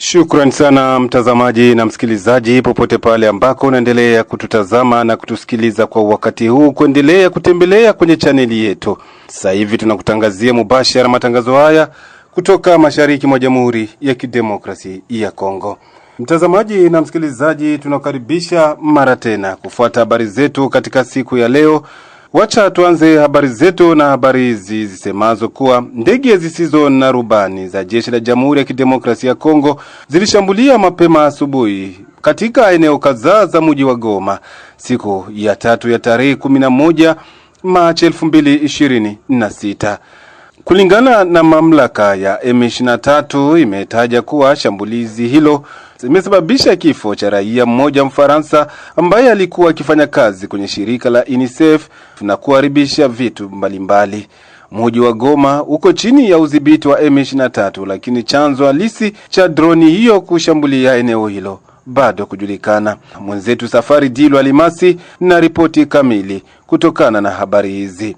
Shukran sana mtazamaji na msikilizaji popote pale ambako unaendelea kututazama na kutusikiliza kwa wakati huu, kuendelea kutembelea kwenye chaneli yetu. Sasa hivi tunakutangazia mubashara matangazo haya kutoka mashariki mwa Jamhuri ya Kidemokrasia ya Kongo. Mtazamaji na msikilizaji, tunakaribisha mara tena kufuata habari zetu katika siku ya leo. Wacha tuanze habari zetu na habari hizi zisemazo kuwa ndege zisizo na rubani za jeshi la Jamhuri ya Kidemokrasia ya Kongo zilishambulia mapema asubuhi katika eneo kadhaa za mji wa Goma siku ya tatu ya tarehe 11 Machi 2026. Kulingana na mamlaka ya M23 imetaja kuwa shambulizi hilo imesababisha kifo cha raia mmoja Mfaransa ambaye alikuwa akifanya kazi kwenye shirika la UNICEF na kuharibisha vitu mbalimbali. Mji wa Goma uko chini ya udhibiti wa M23, lakini chanzo halisi cha droni hiyo kushambulia eneo hilo bado kujulikana. Mwenzetu Safari Dilo Alimasi na ripoti kamili kutokana na habari hizi.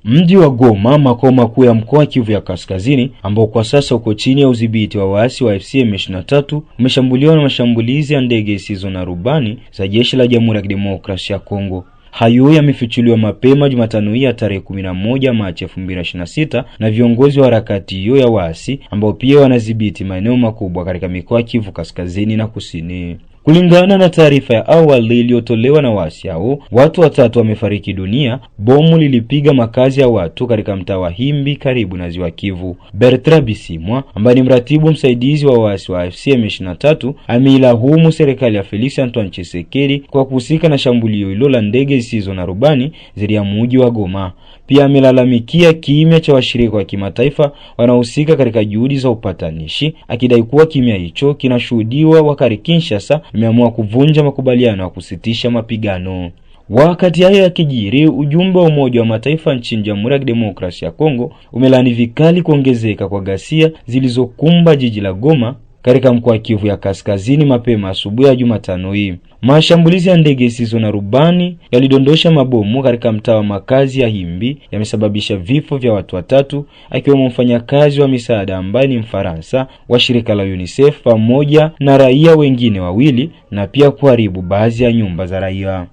Mji wa Goma, makao makuu ya mkoa Kivu ya Kaskazini, ambao kwa sasa uko chini ya udhibiti wa waasi wa AFC M23, umeshambuliwa na mashambulizi ya ndege zisizo na rubani za jeshi la Jamhuri ya Kidemokrasia ya Kongo. Hayo yamefichuliwa mapema Jumatano hii ya tarehe 11 Machi 2026 na viongozi wa harakati hiyo ya waasi ambao pia wanadhibiti maeneo makubwa katika mikoa Kivu Kaskazini na Kusini. Kulingana na taarifa ya awali iliyotolewa na waasi hao, watu 3 wamefariki dunia. Bomu lilipiga makazi ya watu katika mtaa wa Himbi karibu na Ziwa Kivu. Bertrand Bisimwa, ambaye ni mratibu msaidizi wa waasi wa AFC M23, ameilaumu serikali ya Felix Antoine Tshisekedi kwa kuhusika na shambulio hilo la ndege zisizo na rubani dhidi ya mji wa Goma. Pia amelalamikia kimya cha washirika wa kimataifa wanaohusika katika juhudi za upatanishi, akidai kuwa kimya hicho kinashuhudiwa wakati Kinshasa imeamua kuvunja makubaliano ya kusitisha mapigano. Wakati hayo yakijiri, ujumbe wa Umoja wa Mataifa nchini Jamhuri ya Kidemokrasia ya Kongo umelaani vikali kuongezeka kwa ghasia zilizokumba jiji la Goma katika mkoa wa Kivu ya Kaskazini mapema asubuhi ya Jumatano hii. Mashambulizi ya ndege zisizo na rubani yalidondosha mabomu katika mtaa wa makazi ya Himbi, yamesababisha vifo vya watu 3 akiwemo mfanyakazi wa misaada ambaye ni Mfaransa wa shirika la UNICEF pamoja na raia wengine 2, na pia kuharibu baadhi ya nyumba za raia.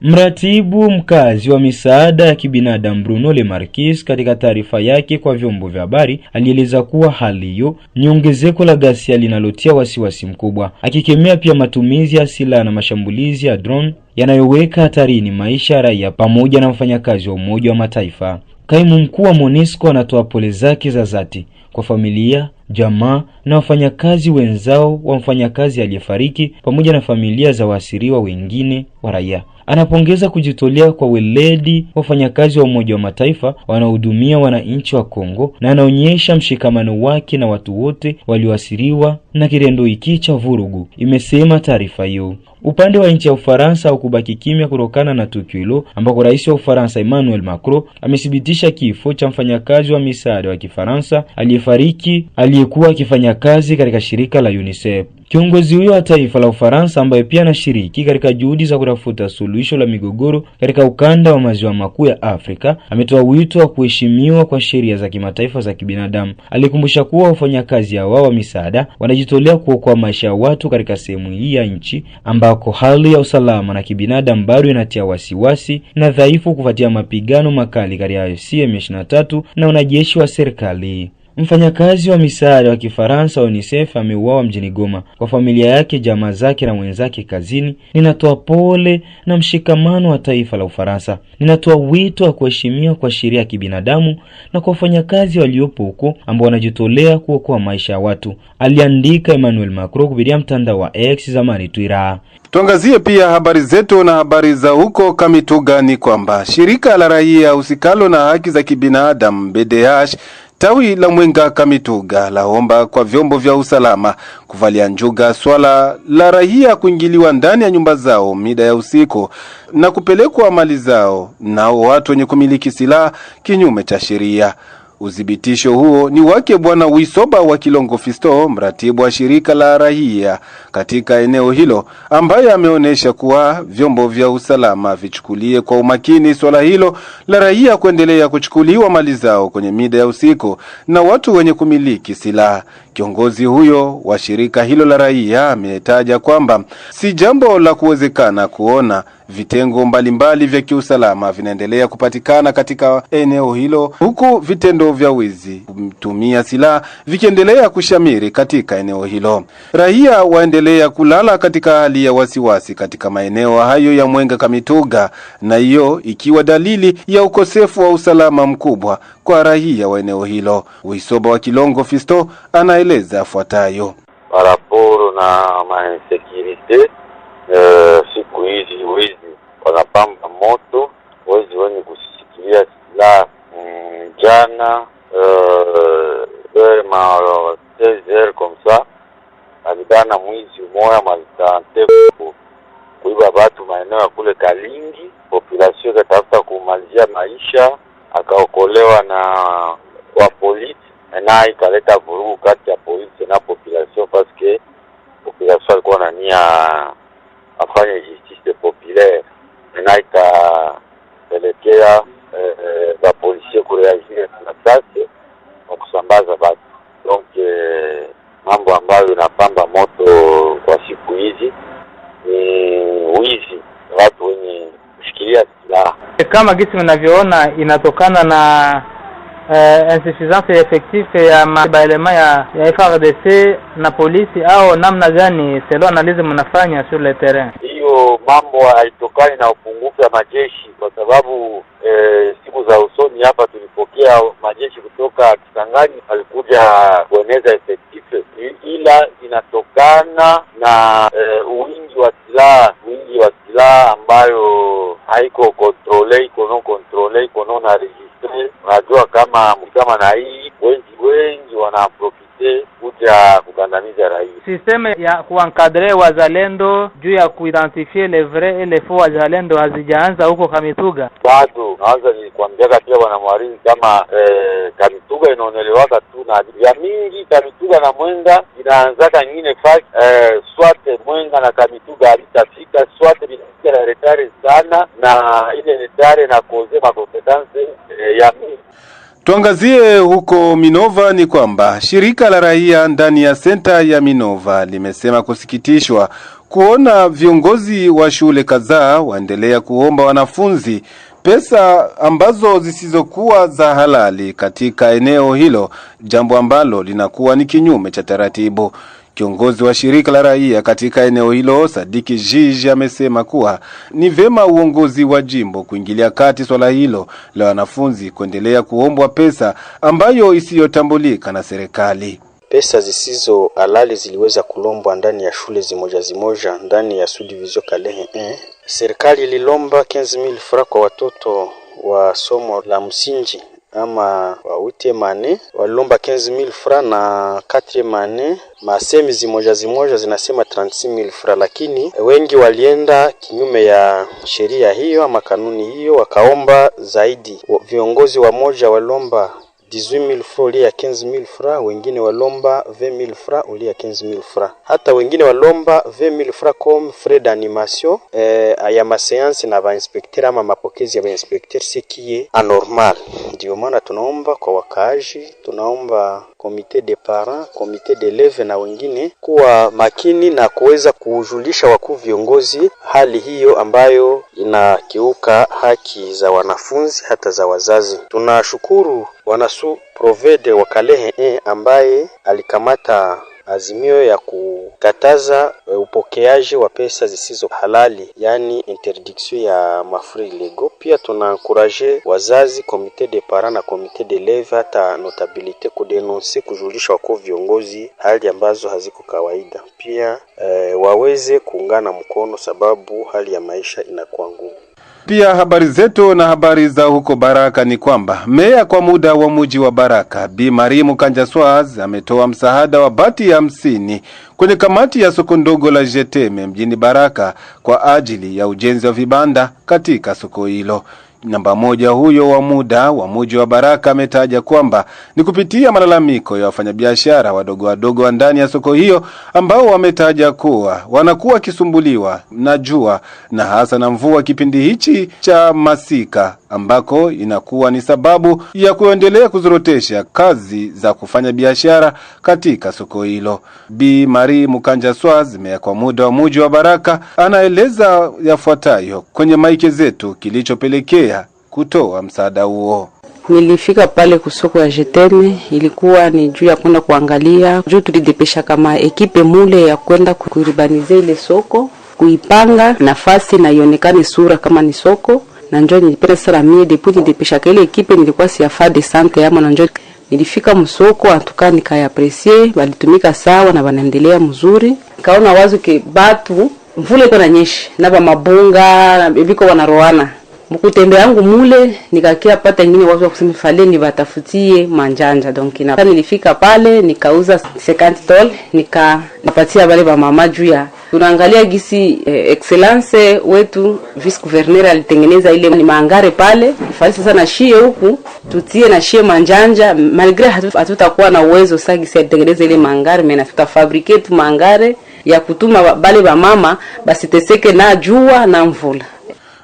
Mratibu mkazi wa misaada ya kibinadamu Bruno Le Marquis katika taarifa yake kwa vyombo vya habari alieleza kuwa hali hiyo ni ongezeko la ghasia linalotia wasiwasi mkubwa, akikemea pia matumizi ya silaha na mashambulizi ya drone yanayoweka hatarini maisha ya raia pamoja na wafanyakazi wa Umoja wa Mataifa. Kaimu mkuu wa MONUSCO anatoa pole zake za dhati kwa familia, jamaa na wafanyakazi wenzao wa mfanyakazi aliyefariki pamoja na familia za waasiriwa wengine wa raia. Anapongeza kujitolea kwa weledi wafanyakazi wa Umoja wa Mataifa wanaohudumia wananchi wa Kongo na anaonyesha mshikamano wake na watu wote walioasiriwa na kitendo hiki cha vurugu, imesema taarifa hiyo. Upande wa nchi ya Ufaransa hukubaki kimya kutokana na tukio hilo, ambako rais wa Ufaransa Emmanuel Macron amethibitisha kifo cha mfanyakazi wa misaada wa Kifaransa aliyefariki aliyekuwa akifanya kazi katika shirika la UNICEF. Kiongozi huyo wa taifa la Ufaransa ambaye pia anashiriki katika juhudi za kutafuta suluhisho la migogoro katika ukanda wa maziwa makuu ya Afrika ametoa wito wa kuheshimiwa kwa sheria za kimataifa za kibinadamu. Alikumbusha kuwa wafanyakazi hao wa misaada wanajitolea kuokoa maisha ya watu katika sehemu hii ya nchi ambako hali ya usalama na kibinadamu bado inatia wasiwasi na dhaifu kufuatia mapigano makali kati ya AFC M23 na wanajeshi wa serikali. Mfanyakazi wa misaada wa Kifaransa wa UNICEF ameuawa mjini Goma. Kwa familia yake, jamaa zake na wenzake kazini, ninatoa pole na mshikamano wa taifa la Ufaransa. Ninatoa wito wa kuheshimiwa kwa sheria ya kibinadamu na kwa wafanyakazi waliopo huko ambao wanajitolea kuokoa maisha ya watu, aliandika Emmanuel Macron kupitia mtandao wa X, zamani Twitter. Tuangazie pia habari zetu na habari za huko Kamituga. Ni kwamba shirika la raia usikalo na haki za kibinadamu BDH tawi la Mwenga Kamituga laomba kwa vyombo vya usalama kuvalia njuga swala la raia kuingiliwa ndani ya nyumba zao mida ya usiku na kupelekwa mali zao nao watu wenye kumiliki silaha kinyume cha sheria. Udhibitisho huo ni wake Bwana Wisoba wa Kilongo Fisto, mratibu wa shirika la raia katika eneo hilo, ambaye ameonesha kuwa vyombo vya usalama vichukulie kwa umakini swala hilo la raia kuendelea kuchukuliwa mali zao kwenye mida ya usiku na watu wenye kumiliki silaha. Kiongozi huyo wa shirika hilo la raia ametaja kwamba si jambo la kuwezekana kuona vitengo mbalimbali vya kiusalama vinaendelea kupatikana katika eneo hilo, huku vitendo vya wizi kutumia silaha vikiendelea kushamiri katika eneo hilo. Raia waendelea kulala katika hali ya wasiwasi katika maeneo hayo ya Mwenga Kamituga, na hiyo ikiwa dalili ya ukosefu wa usalama mkubwa kwa raia wa eneo hilo. Wisoba wa Kilongo Fisto anaeleza afuatayo. Paraporo na mainsekirite, siku hizi wezi wanapamba moto, wezi wenye kushikilia silaha jana ma 16h comme ça alibana mwizi umoya malitante kuiba batu maeneo ya kule Kalingi. Population katafuta kumalizia maisha, akaokolewa na wa polisi, na ikaleta vurugu kati ya polisi na population parce que population alikuwa na nia afanye justice populaire, na ikapelekea ba polisi kureagir na sasa kwa kusambaza batu. Donc mambo ambayo inapamba moto kwa siku hizi ni wizi, watu wenye kushikilia silaha. Kama gisi mnavyoona inatokana na insuffisance effective ya mabailema ya FARDC na polisi, au namna gani selo analize mnafanya sur le terrain? Hiyo mambo haitokani na upungufu ya majeshi, kwa sababu siku za usoni hapa tulipokea majeshi kutoka Kisangani walikuja kueneza effective, ila inatokana na wingi wa silaha ambayo haiko controle, iko non controle, iko non registre. Unajua kama na hii wengi wanaprofite kuja kugandamiza raia. Systeme ya kuankadre wazalendo juu ya kuidentifie le vrai et le faux wazalendo hazijaanza huko Kamituga bado. Naanza nilikwambia pia bwana Mwariri kama Kamituga inaonelewaka tu na ya mingi. Kamituga na Mwenga inaanzaka nyingine fasi swate Mwenga na Kamituga alitafika swate bila retare sana, na ile retare na koze makompetence ya mingi. Tuangazie huko Minova. Ni kwamba shirika la raia ndani ya senta ya Minova limesema kusikitishwa kuona viongozi wa shule kadhaa waendelea kuomba wanafunzi pesa ambazo zisizokuwa za halali katika eneo hilo, jambo ambalo linakuwa ni kinyume cha taratibu. Kiongozi wa shirika la raia katika eneo hilo, Sadiki Jiji, amesema kuwa ni vema uongozi wa jimbo kuingilia kati swala hilo la wanafunzi kuendelea kuombwa pesa ambayo isiyotambulika na serikali. Pesa zisizo halali ziliweza kulombwa ndani ya shule zimoja ndani ya subdivision Kalehe 1. Serikali ililomba 15,000 francs kwa watoto wa somo la msingi ama wa utemane, walomba 15,000 francs na 4 masemi zimoja zinasema 36,000 francs, lakini wengi walienda kinyume ya sheria hiyo ama kanuni hiyo, wakaomba zaidi. Viongozi wa moja walomba 18,000 francs ulia ya 15,000 francs, wengine walomba 20,000 francs ulia ya 15,000 francs. Hata wengine walomba 20,000 francs comme frais d'animation ya maseansi na bainspecteur ama mapokezi ya bainspecteur, ce qui est anormal. Ndio maana tunaomba kwa wakaaji, tunaomba komite de parents, komite d'élèves na wengine kuwa makini na kuweza kujulisha wakuu viongozi hali hiyo ambayo inakiuka haki za wanafunzi hata za wazazi. Tunashukuru wanasu provede wa Kalehe ambaye alikamata azimio ya kukataza upokeaji wa pesa zisizo halali, yani interdiction ya mafrais illégaux. Pia tunaencourager wazazi, comité de parents na comité d'élèves hata notabilité kudenoncer, kujulisha wako viongozi hali ambazo haziko kawaida. Pia waweze kuungana mkono sababu hali ya maisha inakuwa ngumu. Pia habari zetu na habari za huko Baraka ni kwamba meya kwa muda wa mji wa Baraka Bi Marimu Kanjaswaz ametoa msaada wa bati ya 50 kwenye kamati ya soko ndogo la Jeteme mjini Baraka kwa ajili ya ujenzi wa vibanda katika soko hilo. Namba moja huyo wa muda wa mji wa Baraka ametaja kwamba ni kupitia malalamiko ya wafanyabiashara wadogo wa ndani ya soko hiyo ambao wametaja kuwa wanakuwa kisumbuliwa na jua na hasa na mvua kipindi hichi cha masika, ambako inakuwa ni sababu ya kuendelea kuzorotesha kazi za kufanya biashara katika soko hilo. Bi Marie Mukanja Swaz, meya kwa muda wa mji wa Baraka, anaeleza yafuatayo kwenye maiki zetu kilichopelekea kutoa msaada huo. Nilifika pale kusoko ya Jeteme, ilikuwa ni juu ya kwenda kuangalia, juu tulidepesha kama ekipe mule ya kwenda kuurbanize ile soko, kuipanga nafasi na ionekane sura kama ni soko. Na njoo nilipenda sara mie depuis nilidepesha ile ekipe, nilikuwa siafa de sante yama. Na njoo nilifika msoko, atuka nikaaprecier, walitumika sawa na wanaendelea mzuri. Kaona wazo ke batu mvule iko na nyeshi na ba mabunga biko wanaroana. Mkutembea yangu mule nikakia pata nyingine wazo wa kusema faleni watafutie manjanja. Donc nilifika pale nikauza 50 dollars, nikapatia wale ba mama juu ya tunaangalia gisi excellence wetu vice gouverneur alitengeneza ile ni mangare pale. Falisi sasa na shie huku tutie na shie manjanja, malgré hatutakuwa na uwezo sasa gisi alitengeneza ile mangare, mena tutafabricate mangare ya kutuma bale ba mama basi teseke na jua na mvula.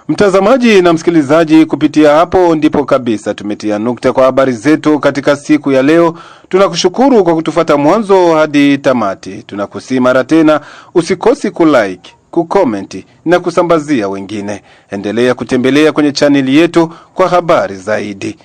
Mtazamaji na msikilizaji, kupitia hapo ndipo kabisa tumetia nukta kwa habari zetu katika siku ya leo. Tunakushukuru kwa kutufuata mwanzo hadi tamati. Tunakusihi mara tena usikosi kulike, kucomment na kusambazia wengine. Endelea kutembelea kwenye channel yetu kwa habari zaidi.